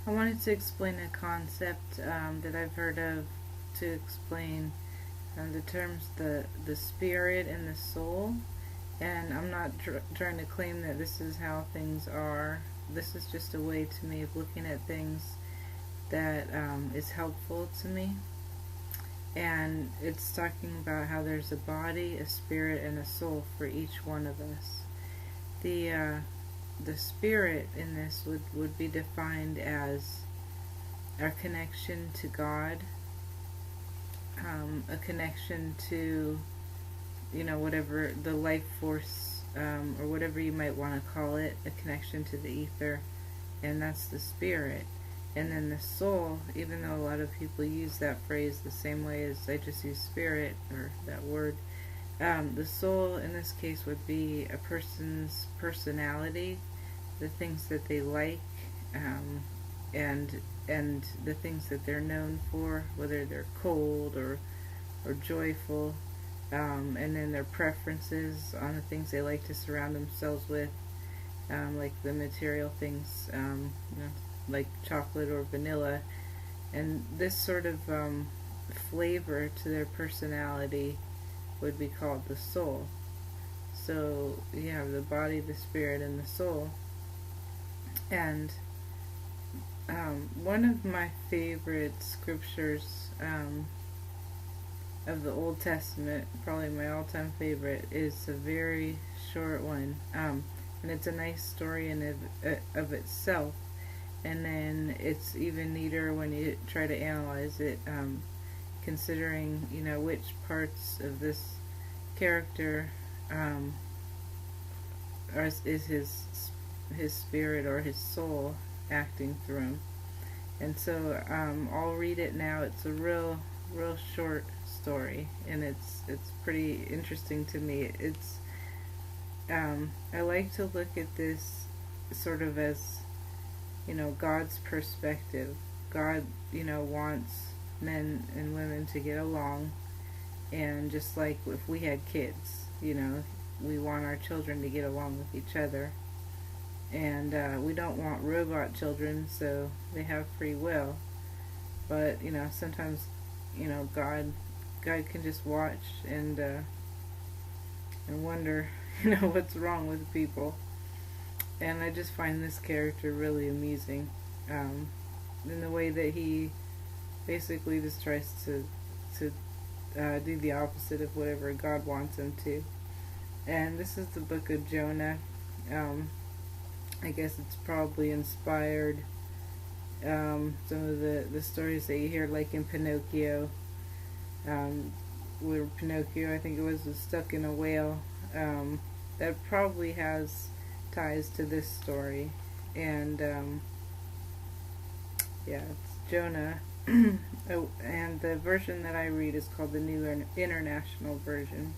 I wanted to explain a concept that I've heard of to explain the terms the spirit and the soul. And I'm not trying to claim that this is how things are. This is just a way to me of looking at things that is helpful to me. And it's talking about how there's a body, a spirit, and a soul for each one of us. The spirit in this would be defined as our connection to God, a connection to, whatever the life force, or whatever you might want to call it, a connection to the ether, and that's the spirit. And then the soul, even though a lot of people use that phrase the same way as I just use spirit, or that word, the soul in this case would be a person's personality, the things that they like, and the things that they're known for, whether they're cold or joyful, and then their preferences on the things they like to surround themselves with, like the material things, like chocolate or vanilla, and this sort of flavor to their personality would be called the soul. So you have the body, the spirit, and the soul. And one of my favorite scriptures of the Old Testament, probably my all-time favorite, is a very short one, and it's a nice story in of itself. And then it's even neater when you try to analyze it, considering which parts of this character is his spirit or his soul acting through him. And so I'll read it now. It's a real short story, and it's pretty interesting to me. It's I like to look at this sort of as God's perspective. God wants men and women to get along, and just like if we had kids, we want our children to get along with each other, and we don't want robot children, so they have free will. But sometimes God can just watch and wonder what's wrong with people. And I just find this character really amusing, in the way that he basically just tries to do the opposite of whatever God wants him to. And this is the book of Jonah. I guess it's probably inspired some of the stories that you hear, like in Pinocchio, where Pinocchio, I think it was stuck in a whale. That probably has ties to this story. And yeah, it's Jonah. Oh, and the version that I read is called the New International Version.